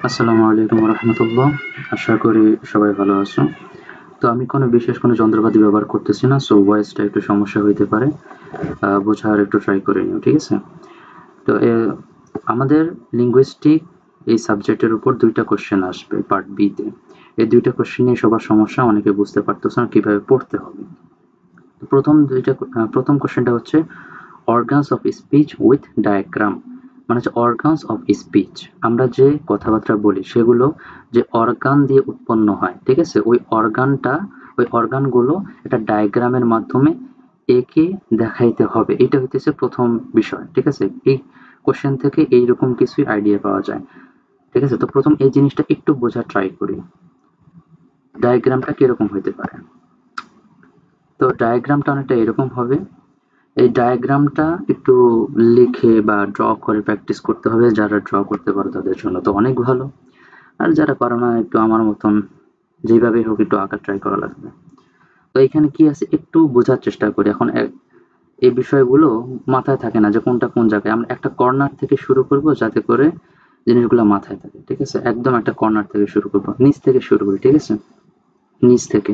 আসসালামু আলাইকুম রহমতুল্লাহ। আশা করি সবাই ভালো আছো। তো আমি কোনো বিশেষ কোনো যন্ত্রপাতি ব্যবহার করতেছি না, সো ভয়েসটা একটু সমস্যা হইতে পারে। বোঝার একটু ট্রাই করে নিও, ঠিক আছে? তো আমাদের লিঙ্গুইস্টিক এই সাবজেক্টের উপর ২টা কোশ্চেন আসবে পার্ট বি তে। এই ২টা কোশ্চেন নিয়ে সবার সমস্যা, অনেকে বুঝতে পারতেছে না কিভাবে পড়তে হবে। তো প্রথম কোশ্চেনটা হচ্ছে organs of speech with diagram. মানে হচ্ছে অর্গানস অফ স্পিচ, আমরা যে কথাবার্তা বলি সেগুলো যে অর্গান দিয়ে উৎপন্ন হয়, ঠিক আছে, ওই অর্গানগুলো একটা ডায়াগ্রামের মাধ্যমে এঁকে দেখাইতে হবে। এটা হইতেছে প্রথম বিষয়, ঠিক আছে? এই কোশ্চেন থেকে এইরকম কিছুই আইডিয়া পাওয়া যায়, ঠিক আছে? তো প্রথম এই জিনিসটা একটু বোঝার ট্রাই করি, ডায়াগ্রামটা কিরকম হইতে পারে। তো ডায়াগ্রামটা অনেকটা এরকম হবে। এই ডায়াগ্রামটা একটু লিখে বা ড্র করে প্র্যাকটিস করতে হবে। যারা ড্র করতে পারো তাদের জন্য তো অনেক ভালো, আর যারা পারো না একটু আমার মতন যেভাবে হোক একটু আঁকা ট্রাই করা লাগবে। তো এখানে কি আছে একটু বোঝার চেষ্টা করি। এখন এই বিষয়গুলো মাথায় থাকে না যে কোনটা কোন জায়গায়। আমরা একটা কর্নার থেকে শুরু করব যাতে করে জিনিসগুলো মাথায় থাকে, ঠিক আছে? একদম একটা কর্নার থেকে শুরু করব, নিচ থেকে শুরু করি, ঠিক আছে? নিচ থেকে।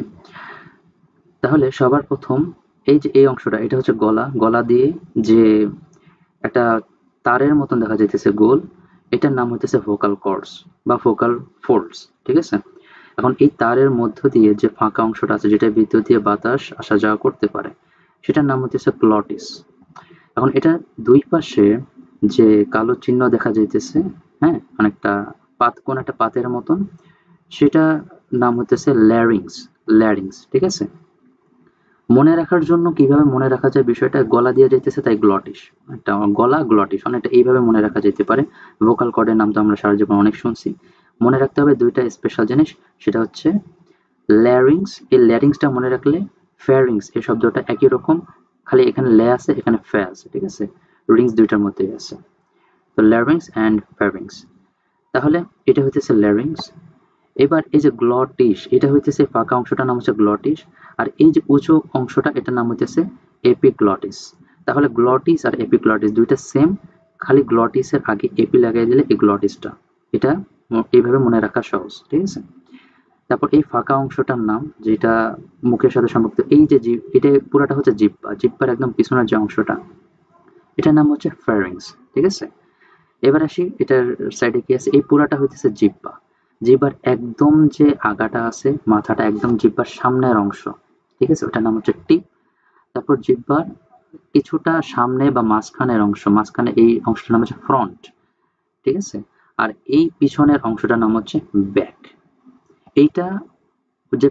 তাহলে সবার প্রথম এই যে এই অংশটা, এটা হচ্ছে গলা। গলা দিয়ে যে একটা তারের মতন দেখা যাইতেছে গোল, এটার নাম হইতেছে ভোকাল কর্ডস বা ভোকাল ফোল্ডস, ঠিক আছে? এখন এই তারের মধ্য দিয়ে যে ফাঁকা অংশটা আছে, যেটার ভিতর দিয়ে বাতাস আসা যাওয়া করতে পারে, সেটার নাম হইতেছে গ্লটিস। এখন এটা দুই পাশে যে কালো চিহ্ন দেখা যাইতেছে, হ্যাঁ, অনেকটা কোন একটা পাতের মতন, সেটা নাম হইতেছে ল্যারিংস। ল্যারিংস, ঠিক আছে? মনে রাখার জন্য কিভাবে মনে রাখা যায় বিষয়টা, গলা দিয়ে যাইতেছে তাই গ্লটিস। একটা গলা গ্লটিস অনেকটা এইভাবে মনে রাখা যেতে পারে। ভোকাল কর্ডের নাম তো আমরা সারা জীবন অনেক শুনছি। মনে রাখতে হবে দুইটা স্পেশাল জিনিস, সেটা হচ্ছে ল্যারিংস। এই ল্যারিংসটা মনে রাখলে ফ্যারিংস এই শব্দটা একই রকম, খালি এখানে লে আছে এখানে ফ্যা আছে, ঠিক আছে? রিংস দুইটার মধ্যেই আছে। তো ল্যারিংস অ্যান্ড ফ্যারিংস। তাহলে এটা হইতেছে ল্যারিংস। এবার এই যে গ্লটিস, এটা হইতেছে ফাঁকা অংশটার নাম হচ্ছে গ্লটিস। আর এই যে উঁচু অংশটা, এটার নাম হইতেছে এপিগ্লটিস। তাহলে গ্লটিস আর এপিগ্লটিস দুইটা সেম, খালি গ্লটিসের আগে এপি লাগাই দিলে এই গ্লটিসটা। এটা এইভাবে মনে রাখা সহজ, ঠিক আছে? তারপর এই ফাঁকা অংশটার নাম, যেটা মুখের সাথে সম্পর্কিত, এই যে জিভ, এটা পুরাটা হচ্ছে জিহ্বা। জিহ্বার একদম পিছনের যে অংশটা, এটার নাম হচ্ছে ফ্যারিংস, ঠিক আছে? এবার আসি এটার সাইডে কি আছে, এই পুরাটা হইতেছে জিহ্বা। জিহ্বার একদম যে আগাটা আছে, মাথাটা একদম জিহ্বার সামনের অংশ, ঠিক আছে, ওটার নাম হচ্ছে টিপ। তারপর জিহ্বার কিছুটা সামনে বা মাঝখানের অংশ, মাঝখানে এই অংশটার নাম হচ্ছে ফ্রন্ট, ঠিক আছে? আর এই পিছনের অংশটার নাম হচ্ছে ব্যাক। এইটা যে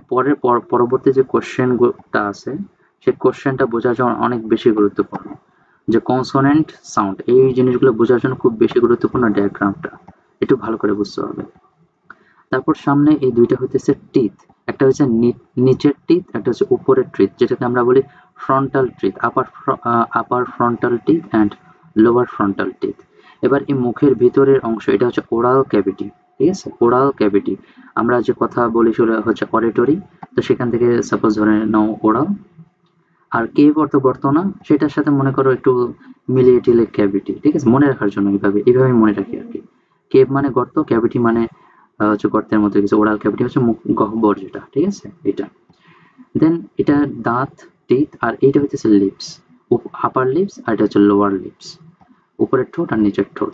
পরবর্তী যে কোশ্চেনটা আছে, সেই কোশ্চেনটা বোঝার জন্য অনেক বেশি গুরুত্বপূর্ণ। যে কনসোনেন্ট সাউন্ড, এই জিনিসগুলো বোঝার জন্য খুব বেশি গুরুত্বপূর্ণ ডায়াগ্রামটা, একটু ভালো করে বুঝতে হবে। তারপর সামনে এই দুইটা হইতেছে টিথ। একটা হচ্ছে নিচের টিথ, একটা হচ্ছে উপরের টিথ, যেটাকে আমরা বলি frontal teeth, upper frontal teeth and lower frontal teeth. এবার এই মুখের ভিতরের অংশ, এটা হচ্ছে ওরাল ক্যাভিটি, ঠিক আছে? ওরাল ক্যাভিটি, আমরা যে কথা বলি সেটা হচ্ছে অডিটরি। তো সেখান থেকে সাপোজ ধরে নাও ওরাল। আর কেভ অর্থ গর্ত না, সেটার সাথে মনে করো একটু মিলিয়ে টিলে ক্যাভিটি, ঠিক আছে? মনে রাখার জন্য এইভাবে মনে রাখি আর কি। কেভ মানে গর্ত, ক্যাভিটি মানে হচ্ছে গর্তের মধ্যে কিছু। ওরাল ক্যাভিটি হচ্ছে মুখ গহ্বর যেটা, ঠিক আছে? এটা দেন এটা দাঁত, টিথ, আর এইটা হচ্ছে লিপস। আপার লিপস আর এটা হচ্ছে লোয়ার লিপস, উপরের ঠোঁট আর নিচের ঠোঁট।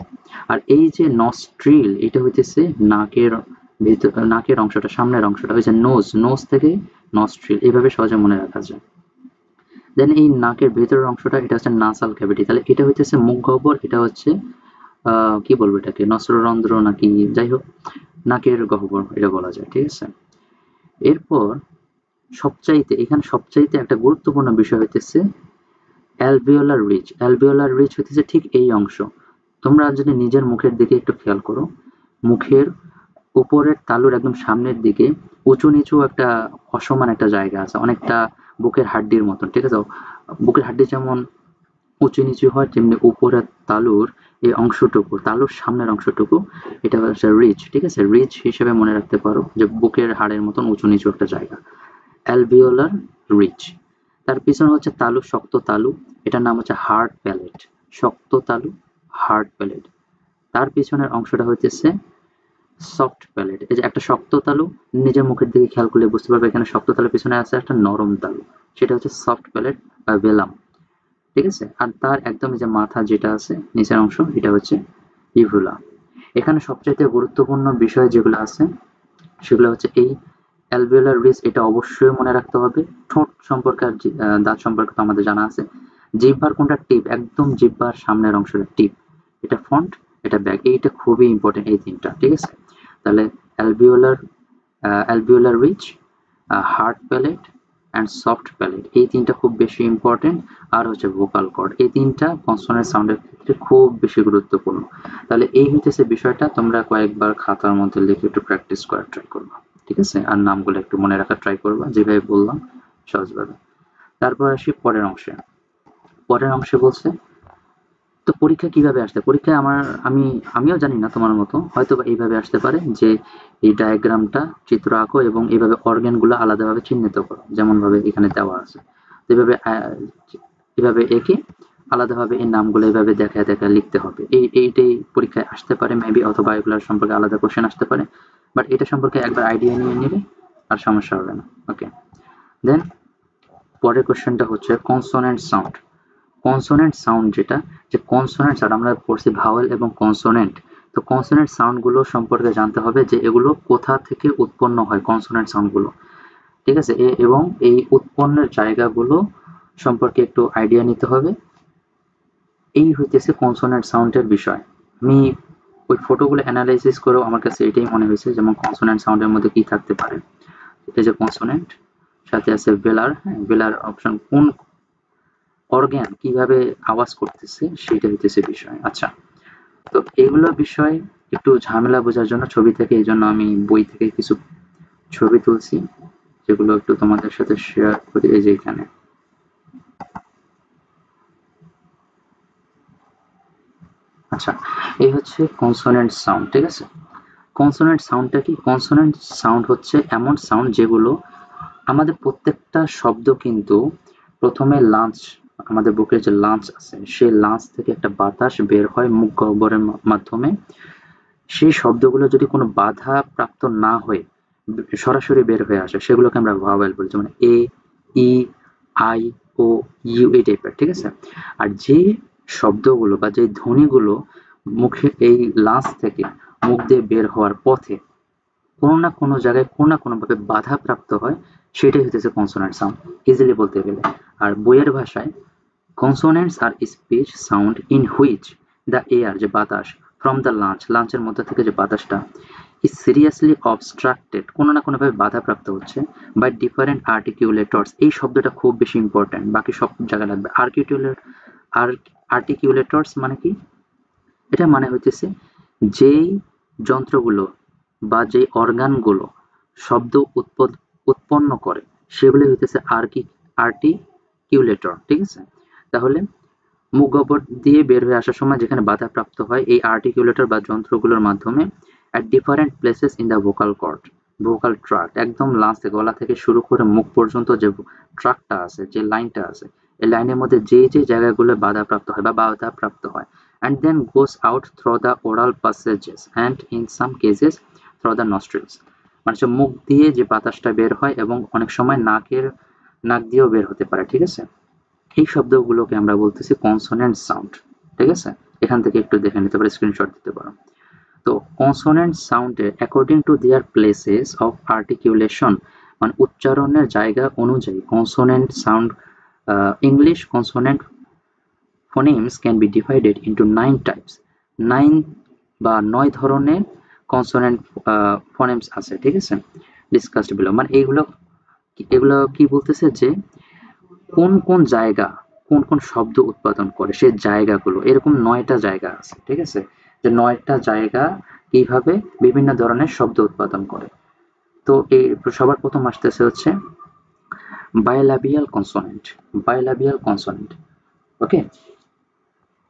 আর এই যে নস্ট্রিল, এটা হইতেছে নাকের ভিতর, নাকের অংশটা, সামনের অংশটা হচ্ছে নোজ। নোজ থেকে নস্ট্রিল, এইভাবে সহজে মনে রাখা যায়। দেন এই নাকের ভেতরের অংশটা, এটা হচ্ছে নাসাল ক্যাভিটি। তাহলে এটা হইতেছে মুখ গহ্বর, এটা হচ্ছে কি বলবো এটাকে, নস্ত্ররন্ধ্র নাকি, যাই হোক, নাকের গহ্বর এটা বলা যায়, ঠিক আছে? এরপর সবচাইতে একটা গুরুত্বপূর্ণ বিষয় হইতেছে অ্যালভিওলার রিজ। অ্যালভিওলার রিজ হইতেছে ঠিক এই অংশ। তোমরা যদি নিজের মুখের দিকে একটু খেয়াল করো, মুখের উপরের তালুর একদম সামনের দিকে উঁচু নিচু একটা অসমান একটা জায়গা আছে, অনেকটা বুকের হাড্ডির মতন, ঠিক আছে? বুকের হাড্ডি যেমন উঁচু নিচু হয়, তেমনি উপরের তালুর এই অংশটুকু, তালুর সামনের অংশটুকু, এটা হচ্ছে রিজ, ঠিক আছে? রিজ হিসেবে মনে রাখতে পারো যে বুকের হাড়ের মতন উঁচু নিচু একটা জায়গা, অ্যালভিওলার রিজ। তার পিছনে হচ্ছে তালু, শক্ত তালু, এটার নাম হচ্ছে হার্ড প্যালেট। শক্ত তালু, হার্ড প্যালেট। তার পিছনের অংশটা হইতেছে সফট প্যালেট। এই যে একটা শক্ত তালু, নিজের মুখের দিকে খেয়াল করলে বুঝতে পারবে এখানে শক্ত তালুর পিছনে আছে একটা নরম তালু, সেটা হচ্ছে সফট প্যালেট বা ভেলাম, ঠিক আছে। আর তার একদম এই যে মাথা যেটা আছে নিচের অংশ, এটা হচ্ছে ইভুলা। এখানে সবচাইতে গুরুত্বপূর্ণ বিষয় যেগুলো আছে সেগুলো হচ্ছে এই অ্যালভিওলার রিজ, এটা অবশ্যই মনে রাখতে হবে। ঠোঁট সম্পর্কে আর দাঁত সম্পর্কে তো আমাদের জানা আছে। জিহ্বার কোনটা টিপ, একদম জিহ্বার সামনের অংশের টিপ, এটা ফ্রন্ট, এটা ব্যাক, এইটা খুবই ইম্পর্টেন্ট এই তিনটা, ঠিক আছে। তাহলে alveolar ridge, hard palate and soft palate, এই তিনটা খুব বেশি ইম্পর্টেন্ট। আর হচ্ছে ভোকাল কর্ড, এই তিনটা কনসোনেন্ট সাউন্ডের ক্ষেত্রে খুব বেশি গুরুত্বপূর্ণ। তাহলে এই হইতেছে বিষয়টা, তোমরা কয়েকবার খাতার মধ্যে লিখে একটু প্র্যাকটিস করার ট্রাই করবা, ঠিক আছে। আর নামগুলো একটু মনে রাখার ট্রাই করবা যেভাবে বললাম সহজভাবে। তারপর আসি পরের অংশে। পরের অংশে বলছে তো পরীক্ষা কিভাবে আসতে, পরীক্ষায় আমিও জানি না, তোমার মতো হয়তো বা এইভাবে আসতে পারে যে এই ডায়াগ্রামটা চিত্র আঁকো এবং এইভাবে অর্গানগুলো আলাদাভাবে চিহ্নিত করো, যেমন ভাবে এখানে দেওয়া আছে। তো এভাবে এঁকে আলাদাভাবে এই নামগুলো এইভাবে দেখায় দেখায় লিখতে হবে। এইটাই পরীক্ষায় আসতে পারে মেবি, অথবা এগুলোর সম্পর্কে আলাদা কোশ্চেন আসতে পারে। বাট এটা সম্পর্কে একবার আইডিয়া নিয়ে নিলে আর সমস্যা হবে না। ওকে, দেন পরের কোশ্চেনটা হচ্ছে কনসোনেন্ট সাউন্ড। কনসোনেন্ট সাউন্ড যেটা, যে কনসোনেন্টস, আর আমরা পড়ছি ভাওয়েল এবং কনসোনেন্ট। তো কনসোনেন্ট সাউন্ডগুলো সম্পর্কে জানতে হবে যে এগুলো কোথা থেকে উৎপন্ন হয় কনসোনেন্ট সাউন্ডগুলো, ঠিক আছে। এবং এই উৎপন্নের জায়গাগুলো সম্পর্কে একটু আইডিয়া নিতে হবে। এই হইতেছে কনসোনেন্ট সাউন্ডের বিষয়। আমি ওই ফটোগুলো অ্যানালাইসিস করেও আমার কাছে এটাই মনে হয়েছে, যেমন কনসোনেন্ট সাউন্ডের মধ্যে কি থাকতে পারে। এই যে কনসোনেন্ট, সাথে আছে ভেলার, হ্যাঁ ভেলার অপশন, কোন অর্গ্যান কিভাবে আওয়াজ করতেছে সেটা হইতেছে বিষয়। আচ্ছা, তো এগুলো বিষয় একটু ঝামেলা বোঝার জন্য ছবি থেকে, এই জন্য আমি বই থেকে কিছু ছবি তুলছি যেগুলো একটু তোমাদের সাথে শেয়ার করি। এই যে এখানে, আচ্ছা, এই হচ্ছে কনসোনেন্ট সাউন্ড, ঠিক আছে। কনসোনেন্ট সাউন্ডটা কি? কনসোনেন্ট সাউন্ড হচ্ছে এমন সাউন্ড যেগুলো আমাদের প্রত্যেকটা শব্দ কিন্তু প্রথমে লাঞ্চ, আমাদের বুকের যে লাঞ্চ আছে সেই লাঞ্চ থেকে একটা বাতাস বের হয় মুখ গহ্বরের মাধ্যমে। সেই শব্দগুলো যদি কোনো বাধা প্রাপ্ত না হয়ে সরাসরি বের হয়ে আসে সেগুলোকে আমরা ভাওয়েল বলি, যেমন এ, ই, আই, ও, ইউ, এই টাইপের, ঠিক আছে। আর যে শব্দগুলো বা যে ধ্বনিগুলো মুখে এই লাঞ্চ থেকে মুখ দিয়ে বের হওয়ার পথে কোনো না কোনো জায়গায় কোনো না কোনোভাবে বাধাপ্রাপ্ত হয়, সেটাই হইতেছে কনসোনেন্ট সাউন্ড, ইজিলি বলতে গেলে। আর বইয়ের ভাষায় কনসোনেন্টস আর speech sound in which the air, যে বাতাস, ফ্রম দ্য লাঞ্চ, লাঞ্চের মধ্যে থেকে যে বাতাসটা, ইজ সিরিয়াসলি অবস্ট্রাক্টেড, কোনো না কোনোভাবে বাধাপ্রাপ্ত হচ্ছে, বাই ডিফারেন্ট আর্টিকিউলেটরস। এই শব্দটা খুব বেশি ইম্পর্টেন্ট, বাকি সব জায়গায় লাগবে। আর্টিকিউলেটরস মানে কি? এটা মানে হইতেছে যেই যন্ত্রগুলো বা যেই অর্গানগুলো শব্দ উৎপন্ন করে সেগুলি হইতেছে আর্টিকিউলেটর, ঠিক আছে। তাহলে মুখ গহ্বর দিয়ে বের হয়ে আসার সময় যেখানে বাধাপ্রাপ্ত হয় এই আর্টিকুলেটর বা যন্ত্রগুলোর মাধ্যমে at different places in the vocal cord, vocal tract, একদম লাস্ট থেকে গলা থেকে শুরু করে মুখ পর্যন্ত যে ট্রাকটা আছে, যে লাইনটা আছে, এই লাইনের মধ্যে যে যে জায়গাগুলো বাধাপ্রাপ্ত হয় বা বাধাপ্রাপ্ত হয়, and then goes out through the oral passages and in some cases through the nostrils, মানে হচ্ছে মুখ দিয়ে যে বাতাসটা বের হয় এবং অনেক সময় নাক দিয়েও বের হতে পারে, ঠিক আছে। এই শব্দগুলোকে আমরা বলতেছি কনসোনেন্ট সাউন্ড, ঠিক আছে। এখান থেকে একটু দেখে নিতে পারো, স্ক্রিনশট দিতে পারো। তো কনসোনেন্ট সাউন্ডে according to their places of articulation, মানে উচ্চারণের জায়গা অনুযায়ী consonant sound, English consonant phonemes can be divided into 9 types. 9 ধরনের কনসোনেন্ট ফোনেমস আছে, ঠিক আছে, ডিসকাসড বিলো। মানে এগুলো কি বলতেছে যে কোন কোন জায়গা কোন কোন শব্দ উৎপাদন করে সে জায়গাগুলো, এরকম 9টা জায়গা আছে, ঠিক আছে। যে 9টা জায়গা কিভাবে বিভিন্ন ধরনের শব্দ উৎপাদন করে। তো এই সবার প্রথম আসতেছে হচ্ছে বায়োলাবিয়াল কনসোনেন্ট। বায়োলাবিয়াল কনসোনেন্ট, ওকে।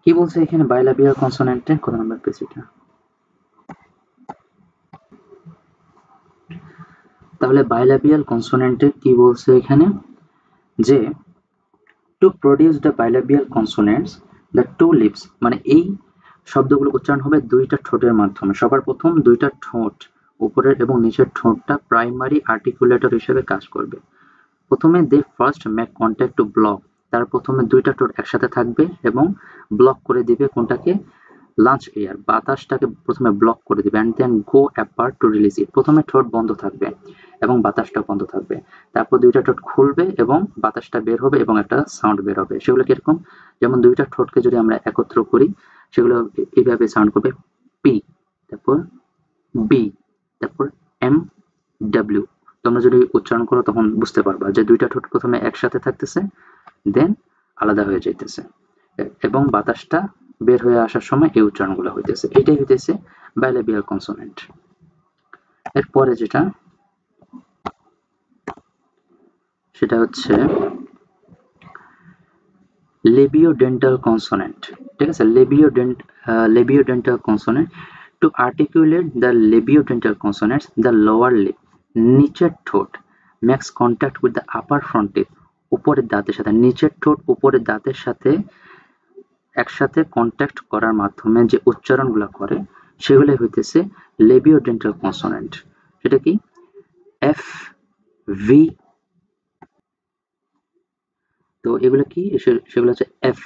কি বলছে এখানে বায়োলাবিয়াল কনসোনেন্টে? কত নম্বর পেজ এটা? তাহলে বায়োলাবিয়াল কনসোনেন্টে কি বলছে এখানে, যে to produce the bilabial consonants the two lips, মানে এই শব্দগুলো উচ্চারণ হবে দুইটা ঠোঁটের মাধ্যমে। সবার প্রথম দুইটা ঠোঁট উপরের এবং নিচের ঠোঁটটা প্রাইমারি আর্টিকুলেটর হিসেবে কাজ করবে। প্রথমে they first make contact to block, তার প্রথমে দুইটা ঠোঁট একসাথে থাকবে এবং ব্লক করে দিবে কোনটাকে, লাঞ্চ এয়ার, বাতাসটাকে প্রথমে ব্লক করে দিবে, and then go apart to release it. প্রথমে ঠোঁট বন্ধ থাকবে এবং বাতাসটা বন্ধ থাকবে, তারপর দুইটা ঠোঁট খুলবে এবং বাতাসটা বের হবে এবং একটা সাউন্ড বের হবে। সেগুলো কিরকম, যেমন দুইটা ঠোঁটকে যদি আমরা একত্র করি সেগুলো এইভাবে সাউন্ড করবে, পি, তারপর বি, তারপর এম, ডাব্লিউ। তোমরা যদি উচ্চারণ করো তখন বুঝতে পারবা যে দুইটা ঠোঁট প্রথমে একসাথে থাকতেছে, দেন আলাদা হয়ে যাইতেছে এবং বাতাসটা বের হয়ে আসার সময় এই উচ্চারণগুলো হইতেছে। এটাই হইতেছে বাইলেবিয়াল কনসোনেন্ট। এরপরে যেটা, সেটা হচ্ছে লেবিওডেন্টাল কনসোনেন্ট। ঠিক আছে, labiodental consonant. To articulate the labiodental consonants, the lower lip, নিচের ঠোঁট makes contact with the upper front tip, উপরের দাঁতের সাথে, নিচের ঠোঁট উপরের দাঁতের সাথে একসাথে কন্ট্যাক্ট করার মাধ্যমে যে উচ্চারণগুলো করে সেগুলো হইতেছে লেবিওডেন্টাল কনসোনেন্ট। সেটা কি, এফ, ভি, তো এগুলো কি, সেগুলো হচ্ছে এফ,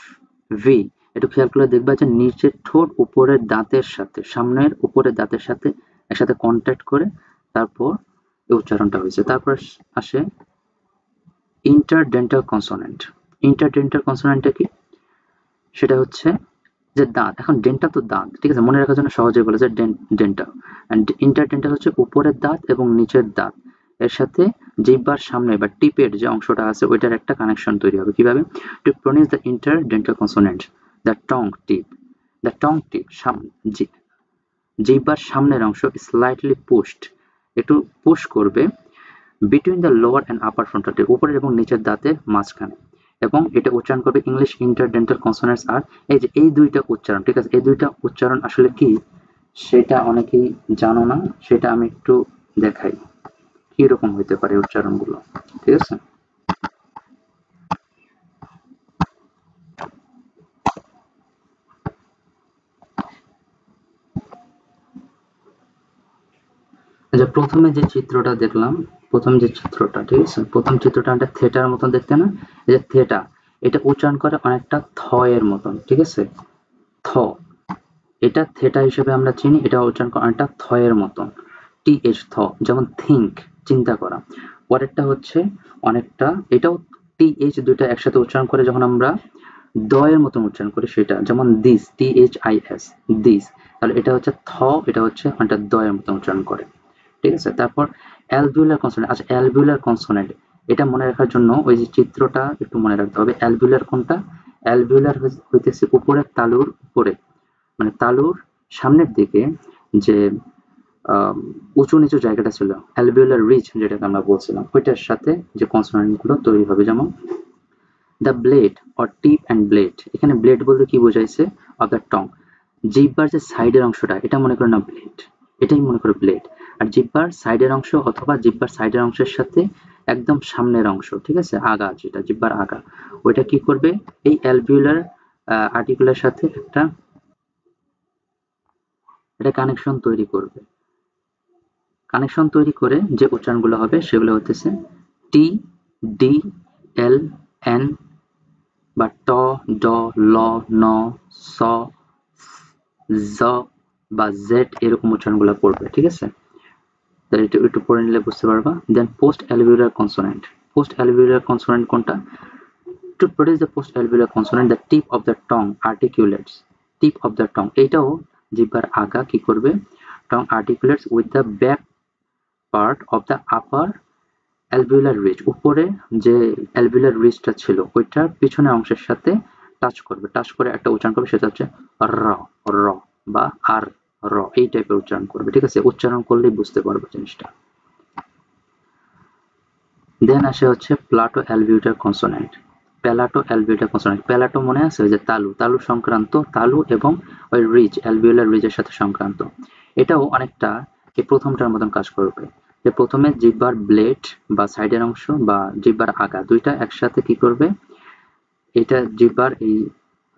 ভি। একটু খেয়াল করে দেখবা যে নিচের ঠোঁট উপরের দাঁতের সাথে, সামনের উপরের দাঁতের সাথে একসাথে কন্ট্যাক্ট করে তারপর এই উচ্চারণটা হয়েছে। তারপর আসে ইন্টারডেন্টাল কনসোনেন্ট। ইন্টারডেন্টাল কনসোনেন্টটা কি, সেটা হচ্ছে যে দাঁত, এখন ডেন্টাল তো দাঁত, ঠিক আছে, মনে রাখার জন্য সহজে বলে যে ডেন্টাল, অ্যান্ড ইন্টারডেন্টাল হচ্ছে উপরের দাঁত এবং নিচের দাঁত এর সাথে জিহ্বার সামনে বা টিপের যে অংশটা আছে ওইটার একটা কানেকশন তৈরি হবে। কিভাবে, to pronounce the interdental consonant, the tongue tip, the tongue tip জিহ্বার সামনের অংশ স্লাইটলি পুশড, একটু পুশ করবে, between the lower and upper frontal, উপরের এবং নিচের দাঁতের মাঝখানে, এবং এটা উচ্চারণ করবে ইংলিশ ইন্টারডেন্টাল কনসোনেন্টস। আর এই যে এই দুইটা উচ্চারণ, ঠিক আছে, এই দুইটা উচ্চারণ আসলে কি সেটা অনেকেই জানো না, সেটা আমি একটু দেখাই কি রকম হইতে পারে উচ্চারণগুলো। ঠিক আছে, আচ্ছা, প্রথমে যে চিত্রটা দেখলাম, প্রথম যে চিত্রটা, ঠিক আছে, প্রথম চিত্রটা একটা থেটার মতন দেখতে না, এই যে থেটা, এটা উচ্চারণ করে অনেকটা থ এর মতন, ঠিক আছে, থ, এটা থেটা হিসেবে আমরা চিনি, এটা উচ্চারণ করা অনেকটা থ এর মতন, টিএইচ, থ, যেমন থিঙ্ক, চিন্তা করা। পরেরটা হচ্ছে অনেকটা, এটাও টিএইচ দুইটা একসাথে উচ্চারণ করে যখন আমরা দ এর মতন উচ্চারণ করি, সেটা যেমন দিস, THIS, দিস, তাহলে এটা হচ্ছে থ, এটা হচ্ছে অনেকটা দ এর মতন উচ্চারণ করে। ঠিক আছে, তারপর অ্যালভিউলার কনসোনেন্ট। আচ্ছা, অ্যালভিউলার কনসোনেন্ট এটা মনে রাখার জন্য ওই যে চিত্রটা একটু মনে রাখতে হবে। অ্যালভিউলার কোনটা, অ্যালভিউলার হইতেছে উপরের তালুর উপরে, মানে তালুর সামনের দিকে যে উঁচু নিচু জায়গাটা ছিল, অ্যালভিউলার রিজ যেটাকে আমরা বলছিলাম, ওইটার সাথে যে কনসোনেন্ট গুলো তৈরি হবে, যেমন the blade or tip and blade. এখানে ব্লেড বলতে কি বোঝাইছে, অফ দ্য টং, জিহ্বার যে সাইডের অংশটা, এটা মনে করো না ব্লেড, এটাই মনে করো ব্লেড। আর জিহ্বার সাইডের অংশ অথবা জিহ্বার সাইডের অংশের সাথে একদম সামনের অংশ, ঠিক আছে, আগা, যেটা জিহ্বার আগা, ওইটা কি করবে, এই অ্যালভিউলার আর্টিকুলার সাথে একটা কানেকশন তৈরি করবে। কানেকশন তৈরি করে যে উচ্চারণগুলো হবে সেগুলো হতেছে টি, ডি, এল, এন, বা ট, ড, ল, ন, স, জ বা জেড, এরকম উচ্চারণগুলো পড়বে। ঠিক আছে, তাহলে একটু একটু পড়ে নিলে বুঝতে পারবা। Then post alveolar consonant. Post alveolar consonant কোনটা, to produce the post alveolar consonant, the tip of the tongue articulates, tip of the টং, এইটাও জিহ্বার আগা কি করবে, tongue articulates with the back part of the upper alveolar ridge, উপরে যে alveolar রিজটা ছিল ওইটার পিছনের অংশের সাথে টাচ করবে, টাচ করে একটা উচ্চারণ করবে, সেটা হচ্ছে র, র বা আর, র, এই টাইপের উচ্চারণ করবে। ঠিক আছে, উচ্চারণ করলেই বুঝতে পারবে জিনিসটা। দেন আসে হচ্ছে palato alveolar consonant. Palato alveolar consonant, palato মনে আছে ওই যে তালু, তালু সংক্রান্ত, তালু এবং ওই রিজ, অ্যালভিউলার রিজের সাথে সংক্রান্ত। এটাও অনেকটা এই প্রথমটার মতন কাজ করবে, যে প্রথমে জিহ্বার ব্লেড বা সাইডের অংশ বা জিহ্বার আগা দুইটা একসাথে কি করবে, এটা জিহ্বার এই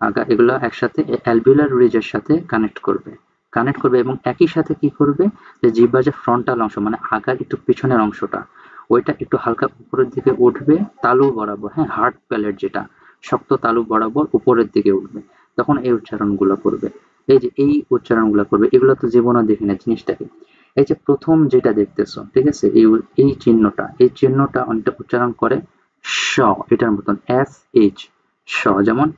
আগা, এগুলো একসাথে অ্যালভিউলার রিজের সাথে কানেক্ট করবে, কানেক্ট করবে এবং একই সাথে কি করবে যে জিহ্বার যে ফ্রন্টাল অংশ মানে আগার একটু পিছনের অংশটা ওইটা একটু হালকা উপরের দিকে উঠবে তালু বরাবর, হ্যাঁ, হার্ড প্যালেট যেটা শক্ত তালু বরাবর উপরের দিকে উঠবে, তখন এই উচ্চারণগুলো করবে। এই যে এই উচ্চারণগুলো করবে, এগুলো তো জীবনে দেখি না জিনিসটাকে। এই যে প্রথম যেটা দেখতেছো, ঠিক আছে, এই চিহ্নটা অনেকটা উচ্চারণ করে স, এটার মতন এস এইচ, স, যেমন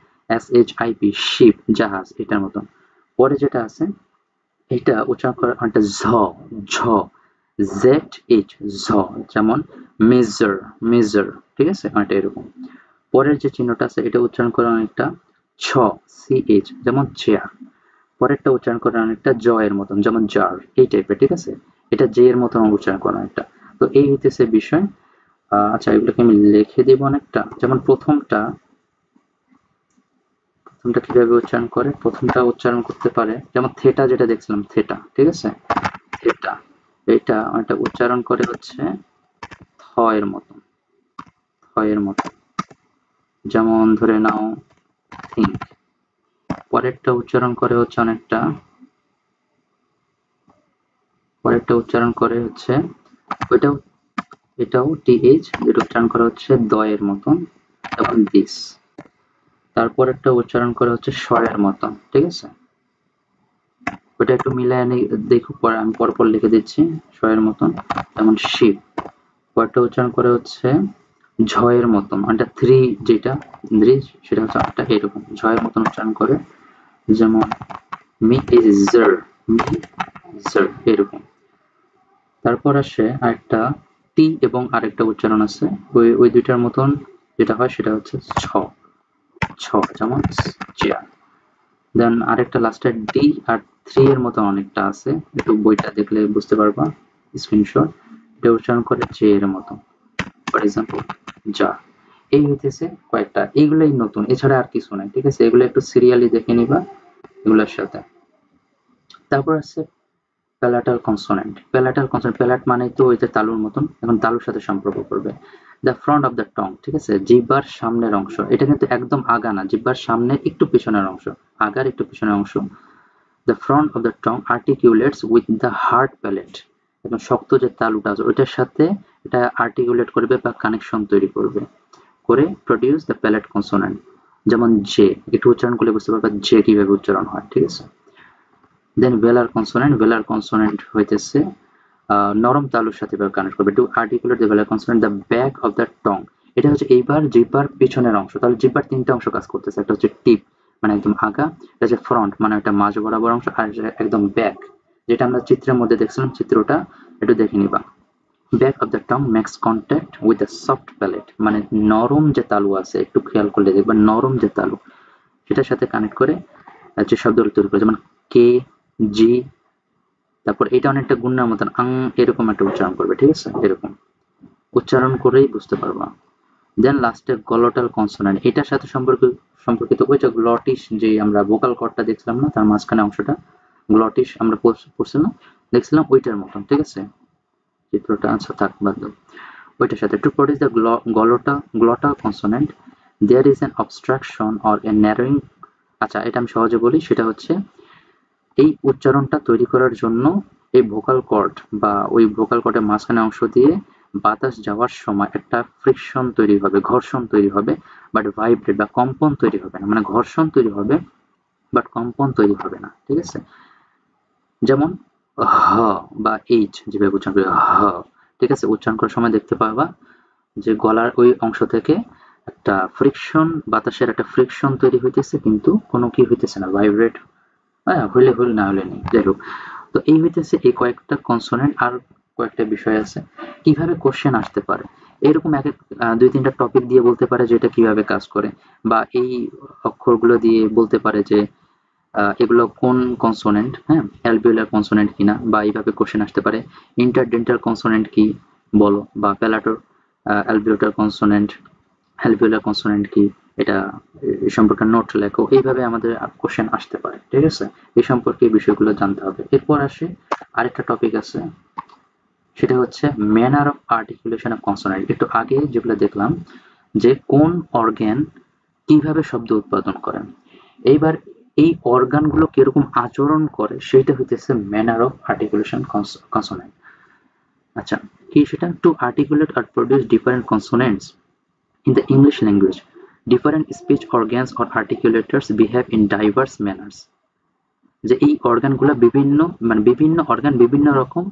SHIP শিপ, জাহাজ, এটার মতন। পরে যেটা আছে এটা উচ্চারণ করে অনেকটা ঝ, ঝ, ZH, ঝ, যেমন মেজার, মেজার, ঠিক আছে, অনেকটা এরকম। পরের যে চিহ্নটা আছে এটা উচ্চারণ করে অনেকটা ছ, CH, যেমন চেয়ার। পরেরটা উচ্চারণ করে অনেকটা জ এর মতন, যেমন জার, এই টাইপের, ঠিক আছে। এটা জে এর মতন উচ্চারণ করা অনেকটা। তো এই হইতেছে বিষয়। আচ্ছা, এগুলোকে আমি লিখে দিব অনেকটা। যেমন প্রথমটা কিভাবে উচ্চারণ করে, প্রথমটা উচ্চারণ করতে পারে যেমন থেটা, যেটা দেখছিলাম থেটা, ঠিক আছে, থেটা, এটা অনেকটা উচ্চারণ করে হচ্ছে থ এর মতন, থ এর মতন, যেমন ধরে নাও থিঙ্ক। পরেরটা উচ্চারণ করে হচ্ছে অনেকটা, পরেরটা উচ্চারণ করে হচ্ছে ওইটাও, এটাও TH, যেটা উচ্চারণ করা হচ্ছে দ এর মতন, যেমন দিস। তারপরেরটা উচ্চারণ করে হচ্ছে স এর মতন, ঠিক আছে। ওটা একটু মিলায় দেখো, পরে আমি পরপর লিখে দিচ্ছি, স এর মতন, যেমন শিপ। পরেরটা উচ্চারণ করে হচ্ছে ঝ এর মতন, একটা থ্রি, যেটা সেটা হচ্ছে একটা এরকম ঝ এর মতন উচ্চারণ করে, যেমন মিজার, মিজার, এরকম। তারপর আসে আরেকটা টি এবং আরেকটা উচ্চারণ আছে, ওই দুইটার মতন যেটা হয় সেটা হচ্ছে ছ, ছ, যেমন চেয়ার। দেন আরেকটা লাস্টে ডি আর থ্রি এর মতো অনেকটা আছে, একটু বইটা দেখলে বুঝতে পারবা, স্ক্রিনশট। এটা উচ্চারণ করে জে এর মতো, ফর এক্সাম্পল যা। এই হইতেছে কয়েকটা, এইগুলাই নতুন, এছাড়া আর কিছু নাই, ঠিক আছে। এগুলো একটু সিরিয়ালি দেখে নিবা এগুলোর সাথে। তারপর আছে প্যালাটাল কনসোনেন্ট। প্যালাটাল কনসোনেন্ট, প্যালাট মানেই তো ওই যে তালুর মতন, এখন তালুর সাথে সম্পর্ক করবে। দ্য ফ্রন্ট অফ দ্য টং, ঠিক আছে, জিহ্বার সামনের অংশ, এটা কিন্তু একদম আগা না, জিহ্বার সামনে একটু পিছনের অংশ, আগার একটু পিছনের অংশ। The front of the tongue articulates with the hard palette, এবং শক্ত যে তালুটা আছে ওইটার সাথে এটা আর্টিকুলেট করবে বা কানেকশন তৈরি করবে করে প্রডিউস দ্য প্যালেট কনসোনেন্ট, যেমন জে। একটু উচ্চারণ করলে বুঝতে পারবে জে কিভাবে উচ্চারণ হয়, ঠিক আছে। দেন ভেলার কনসোনেন্ট, ভেলার কনসোনেন্ট হইতেছে নরম তালুর সাথে কানেক্ট করবে to articulate the velar consonant the back of the tongue. এটা হচ্ছে এইবার জিহ্বার পিছনের অংশ, তাহলে জিহ্বার তিনটা অংশ কাজ করতেছে, একটা হচ্ছে টিপ মানে একদম আগা, এটা হচ্ছে ফ্রন্ট মানে একটা মাঝ বরাবর অংশ, আর একদম ব্যাক, যেটা আমরা চিত্রের মধ্যে দেখছিলাম, চিত্রটা একটু দেখে নিবা। Back of the tongue makes contact with the soft palate, মানে নরম যে তালু আছে, একটু খেয়াল করলে দেখবা নরম যে তালু সেটার সাথে কানেক্ট করে যে শব্দগুলো তৈরি করে, যেমন কে, জি। তারপর এটা অনেকটা গুন্নার মতন আং, এরকম একটা উচ্চারণ করবে, ঠিক আছে, এরকম উচ্চারণ করেই বুঝতে পারবা। দেন লাস্টে গ্লটাল কনসোনেন্ট, এটার সাথে সম্পর্কিত ওই যে গ্লটিস, যে আমরা ভোকাল কর্ডটা দেখছিলাম না, তার মাঝখানে অংশটা গ্লটিস আমরা পড়ছিলাম, দেখছিলাম ওইটার মতন, ঠিক আছে। চিত্রটা আচ্ছা থাক, বাদ দাও। ওইটার সাথে to produce the glottal consonant there is an obstruction or a narrowing. আচ্ছা, এটা আমি সহজে বলি, সেটা হচ্ছে এই উচ্চারণটা তৈরি করার জন্য এই ভোকাল কর্ড বা ওই ভোকাল কর্ডের মাঝখানে অংশ দিয়ে বাতাস যাওয়ার সময় একটা ফ্রিকশন তৈরি হবে, ঘর্ষণ তৈরি হবে, বাট ভাইব্রেট বা কম্পন তৈরি হবে না, মানে ঘর্ষণ তৈরি হবে বাট কম্পন তৈরি হবে না, ঠিক আছে। যেমন হ বা এইচ, যেভাবে উচ্চারণ করি হ, ঠিক আছে, উচ্চারণ করার সময় দেখতে পাবা যে গলার ওই অংশ থেকে একটা ফ্রিকশন, বাতাসের একটা ফ্রিকশন তৈরি হইতেছে, কিন্তু কোনো কি হইতেছে না, ভাইব্রেট, হ্যাঁ, হইলে হইল না হলে নেই, যাই হোক। তো এই হইতেছে এই কয়েকটা কনসোনেন্ট, আর কয়েকটা বিষয় আছে কিভাবে কোশ্চেন আসতে পারে, এরকম এক এক দুই তিনটা টপিক দিয়ে বলতে পারে যে এটা কিভাবে কাজ করে, বা এই অক্ষরগুলো দিয়ে বলতে পারে যে এগুলো কোন কনসোনেন্ট, হ্যাঁ, অ্যালভিওলার কনসোনেন্ট কিনা, বা এইভাবে কোশ্চেন আসতে পারে। ইন্টারডেন্টাল কনসোনেন্ট কি বলো, বা প্যালাটোর অ্যালভিওলার কনসোনেন্ট, অ্যালভিওলার কনসোনেন্ট কি, এটা এই সম্পর্কে নোট লেখো, এইভাবে আমাদের কোশ্চেন আসতে পারে, ঠিক আছে। এই সম্পর্কে এই বিষয়গুলো জানতে হবে। এরপর আসে আরেকটা টপিক আছে, সেটা হচ্ছে manner of articulation of consonant. একটু আগে যেগুলো দেখলাম যে কোন অর্গ্যান কিভাবে শব্দ উৎপাদন করেন, এইবার এই অর্গানগুলো কিরকম আচরণ করে সেটা হইতেছে ম্যানার অফ আর্টিকুলেশন কনসোনেন্ট। আচ্ছা, কি সেটা? To articulate or produce different consonants in the English language, different speech organs or articulators behave in diverse manners. যে এই অর্গানগুলো বিভিন্ন অর্গান বিভিন্ন রকম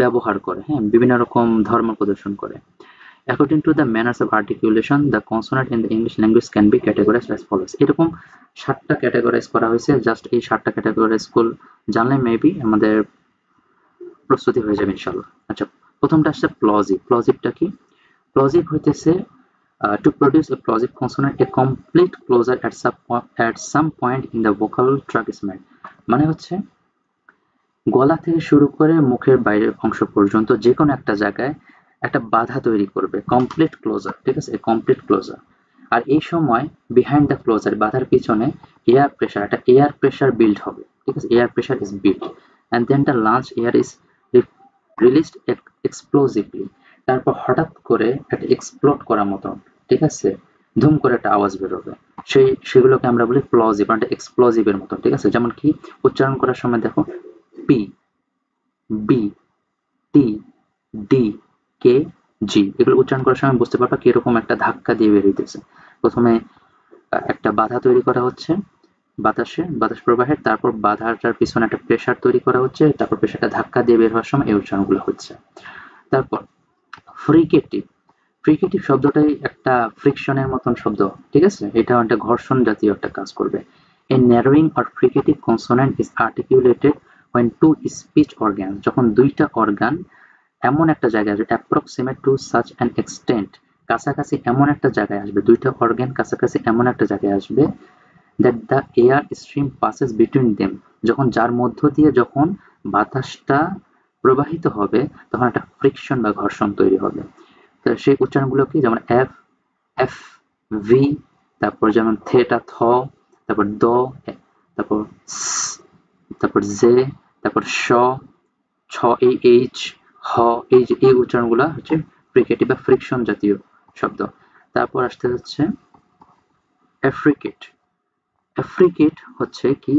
ব্যবহার করে, হ্যাঁ, বিভিন্ন রকম ধর্ম প্রদর্শন করে। According to the manners of articulation, the consonant in the English language can be categorized as follows. এরকম 7টা ক্যাটাগরাইজ করা হয়েছে। জাস্ট এই 7টা ক্যাটাগরাইজ জানলে মেবি আমাদের প্রস্তুতি হয়ে যাবে ইনশাআল্লাহ। আচ্ছা, প্রথমটা আসছে প্লজিভ। প্লজিভটা কি? প্লজিভ হইতেছে to produce a plosive consonant, a complete closure at some point in the vocal tract is made. মানে হচ্ছে গলা থেকে শুরু করে মুখের বাইরের অংশ পর্যন্ত যে কোনো একটা জায়গায় একটা বাধা তৈরি করবে, কমপ্লিট ক্লোজার, ঠিক আছে, কমপ্লিট ক্লোজার। আর এই সময় বিহাইন্ড দ্য ক্লোজার, বাধার পিছনে এয়ার প্রেশার, একটা এয়ার প্রেশার বিল্ড হবে, ঠিক আছে, air pressure is build and then the lung air is released explosively. তারপর হঠাৎ করে একটা এক্সপ্লোড করার মতন, ঠিক আছে, ধুম করে একটা আওয়াজ বেরোবে, সেগুলোকে আমরা বলি প্লজিভ, একটা এক্সপ্লোজিভের মতন, ঠিক আছে। যেমন কি উচ্চারণ করার সময় দেখো, পি, বি, টি, ডি, কে, জি, এগুলো উচ্চারণ করার সময় বুঝতে পারবা কিরকম একটা ধাক্কা দিয়ে বেরিয়েছে। প্রথমে একটা বাধা তৈরি করা হচ্ছে বাতাস প্রবাহের, তারপর বাধাটার পিছনে একটা প্রেশার তৈরি করা হচ্ছে, তারপর প্রেশারটা ধাক্কা দিয়ে বের হওয়ার সময় এই উচ্চারণগুলো হচ্ছে। তারপর ফ্রিকেটিভ। ফ্রিকেটিভ শব্দটাই একটা ফ্রিকশনের মতন শব্দ, ঠিক আছে, এটা একটা ঘর্ষণ জাতীয় একটা কাজ করবে। A narrowing or fricative consonant is articulated when two speech organs, যখন দুইটা অর্গান এমন একটা জায়গায় আসবে, approximate to such an extent, কাছাকাছি এমন একটা জায়গায় আসবে, দুইটা অর্গান কাছাকাছি এমন একটা জায়গায় আসবে, that the air stream passes between them, যখন যার মধ্য দিয়ে যখন বাতাসটা প্রবাহিত হবে তখন একটা ফ্রিকশন বা ঘর্ষণ তৈরি হবে। তো সেই উচ্চারণগুলো কি? যেমন এফ, এফ, ভি, তারপর যেমন থেটা, থ, তারপর দ, তারপর তারপর জে, তারপর শ, ছ, এই এইচ, হ, এই যে এই উচ্চারণগুলো হচ্ছে ফ্রিকেটিভ বা ফ্রিকশন জাতীয় শব্দ। তারপর আসতে হচ্ছে অ্যাফ্রিকেট। অ্যাফ্রিকেট হচ্ছে কি?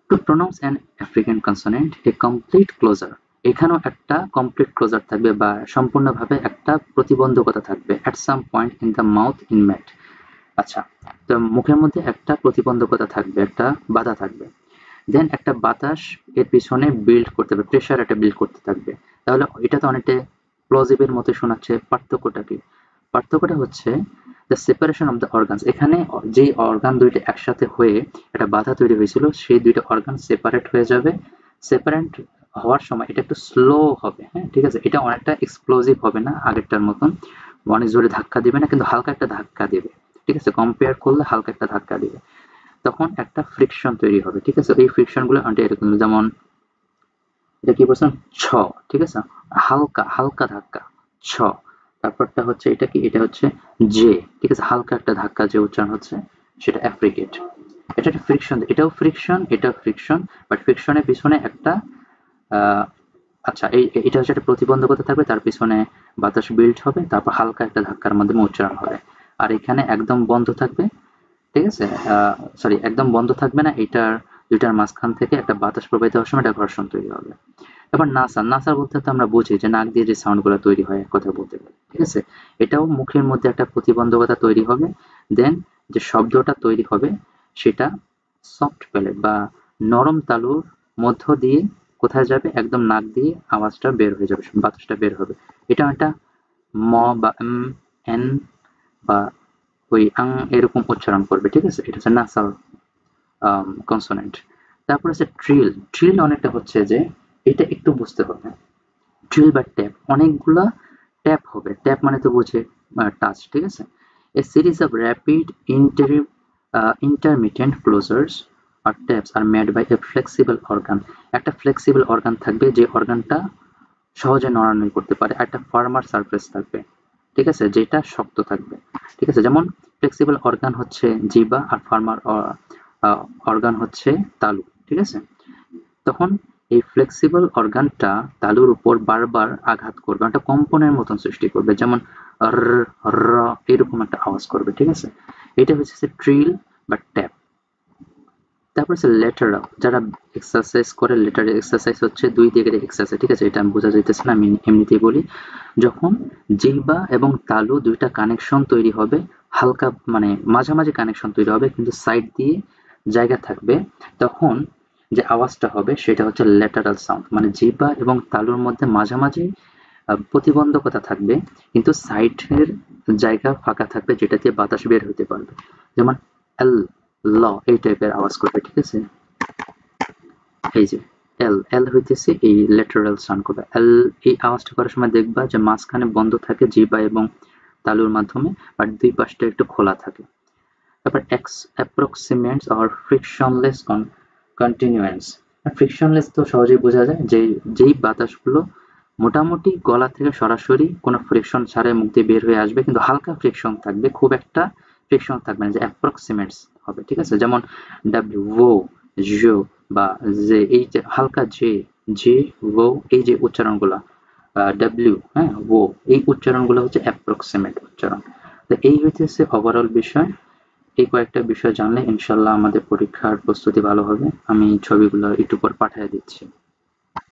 To pronounce an African consonant a complete closure, এখানেও একটা কমপ্লিট ক্লোজার থাকবে বা সম্পূর্ণভাবে একটা প্রতিবন্ধকতা থাকবে। At some point in the mouth in mat. আচ্ছা, তো মুখের মধ্যে একটা প্রতিবন্ধকতা থাকবে, একটা বাধা থাকবে, দেন একটা বাতাস এর পিছনে বিল্ড করতে হবে, প্রেশার একটা বিল্ড করতে থাকবে। তাহলে এটা তো অনেকটা প্লজিবের মতো শোনাচ্ছে। পার্থক্যটা কি? পার্থক্যটা হচ্ছে the separation of the organs. এখানে যে অর্গান দুইটা একসাথে হয়ে একটা বাধা তৈরি হয়েছিল, সেই দুইটা অর্গান সেপারেট হয়ে যাবে। সেপারেট হওয়ার সময় এটা একটু স্লো হবে, হ্যাঁ, ঠিক আছে, এটা অনেকটা এক্সপ্লোজিভ হবে না আগেরটার মতন, অনেক জোরে ধাক্কা দিবে না, কিন্তু হালকা একটা ধাক্কা দেবে, ঠিক আছে, কম্পেয়ার করলে হালকা একটা ধাক্কা দিবে, তখন একটা ফ্রিকশন তৈরি হবে, ঠিক আছে। এই ফ্রিকশন গুলো এরকম, যেমন এটা কি বলছেন, ছ, ঠিক আছে, হালকা হালকা ধাক্কা, ছ। তারপরটা হচ্ছে এটা কি? এটা হচ্ছে জে, ঠিক আছে, হালকা একটা ধাক্কা যে উচ্চারণ হচ্ছে সেটা অ্যাফ্রিকেট। এটা একটা ফ্রিকশন, এটাও ফ্রিকশন, এটাও ফ্রিকশন, বাট ফ্রিকশনের পিছনে একটা আচ্ছা, এটা হচ্ছে একটা প্রতিবন্ধকতা থাকবে, তার পিছনে বাতাস বিল্ড হবে, তারপর হালকা একটা ধাক্কার মাধ্যমে উচ্চারণ হবে। আর এখানে একদম বন্ধ থাকবে, ঠিক আছে, সরি, একদম বন্ধ থাকবে না, এটার দুইটার মাঝখান থেকে একটা বাতাস প্রবাহিত হওয়ার সময় একটা ঘর্ষণ তৈরি হবে। এবার নাসা, নাসা বলতে তো আমরা বুঝি যে নাক দিয়ে যে সাউন্ড গুলো তৈরি হয়, এক কথা বলতে গেলে, ঠিক আছে, এটাও মুখের মধ্যে একটা প্রতিবন্ধকতা তৈরি হবে। দেন যে শব্দটা তৈরি হবে সেটা সফট প্যালেট বা নরম তালুর মধ্য দিয়ে কোথায় যাবে? একদম নাক দিয়ে আওয়াজটা বের হয়ে যাবে, বাতাসটা বের হবে। এটা একটা ম বা এন বা ওই আং এরকম উচ্চারণ করবে, ঠিক আছে, এটা হচ্ছে নাসাল কনসোনেন্ট। তারপর আছে ট্রিল। ট্রিল অনেকটা হচ্ছে যে এটা একটু বুঝতে হবে, ট্রিল বা ট্যাপ, অনেকগুলা ট্যাপ হবে, ট্যাপ মানে তো বোঝে টাচ, ঠিক আছে। A series of rapid intermittent closures or taps are made by a flexible organ. একটা ফ্লেক্সিবল অর্গান থাকবে, যে অর্গানটা সহজে নড়ানড়ি করতে পারে, একটা ফার্মার সারফেস থাকবে, ঠিক আছে, যেটা শক্ত থাকবে, ঠিক আছে। যেমন ফ্লেক্সিবল অর্গান হচ্ছে জিহ্বা আর ফার্মার অর্গান হচ্ছে তালু, ঠিক আছে। তখন এই ফ্লেক্সিবল অর্গানটা তালুর উপর বারবার আঘাত করবে, একটা কম্পনের মতন সৃষ্টি করবে, যেমন র, র এরকম একটা আওয়াজ করবে, ঠিক আছে। এটা হচ্ছে ট্রিল বা ট্যাপ। তারপর হচ্ছে ল্যাটারাল, যারা এক্সারসাইজ করে, ল্যাটারাল এক্সারসাইজ হচ্ছে 2 দিকের এক্সারসাইজ, ঠিক আছে? এটা আমি বোঝা যাইতেছে না, আমি এমনিতেই বলি। যখন জিহ্বা এবং তালু 2 টা কানেকশন তৈরি হবে, হালকা মানে মাঝামাঝি কানেকশন তৈরি হবে কিন্তু সাইড দিয়ে জায়গা থাকবে, তখন যে আওয়াজটা হবে সেটা হচ্ছে ল্যাটারাল সাউন্ড। মানে জিহ্বা এবং তালুর মধ্যে মাঝামাঝি প্রতিবন্ধকতা থাকবে কিন্তু সাইডের জায়গা ফাঁকা থাকবে যেটা দিয়ে বাতাস বের হইতে পারবে। যেমন এল, ল এই টাইপের আওয়াজ করবে, ঠিক আছে? এই যে এল, এল হইতেছে এই ল্যাটারাল সাউন্ড করবে। এল এই আওয়াজটা করার সময় দেখবা যে মাঝখানে বন্ধ থাকে জিহ্বা এবং তালুর মাধ্যমে, আর দুই পাশটা একটু খোলা থাকে। তারপর অ্যাপ্রক্সিমেটস অর ফ্রিকশনলেস কন্টিনিউয়েন্স। ফ্রিকশনলেস তো সহজেই বোঝা যায় যে যেই বাতাসগুলো মোটামুটি গলা থেকে সরাসরি কোনো ফ্রিকশন ছাড়াই মুখ দিয়ে বের হয়ে আসবে কিন্তু হালকা ফ্রিকশন থাকবে, খুব একটা ফ্রিকশন থাকবে না, যে অ্যাপ্রক্সিমেটস হবে, ঠিক আছে? যেমন ডাব্লিউ, ও, জো বা যে, এই যে হালকা জে, জে, ও এই যে উচ্চারণগুলো, ডাব্লিউ, হ্যাঁ, ও এই উচ্চারণগুলো হচ্ছে অ্যাপ্রক্সিমেট উচ্চারণ। তো এই হইতেছে ওভারঅল বিষয়। এই কয়েকটা বিষয় জানলে ইনশাল্লাহ আমাদের পরীক্ষার প্রস্তুতি ভালো হবে। আমি ছবিগুলো একটু পর পাঠিয়ে দিচ্ছি।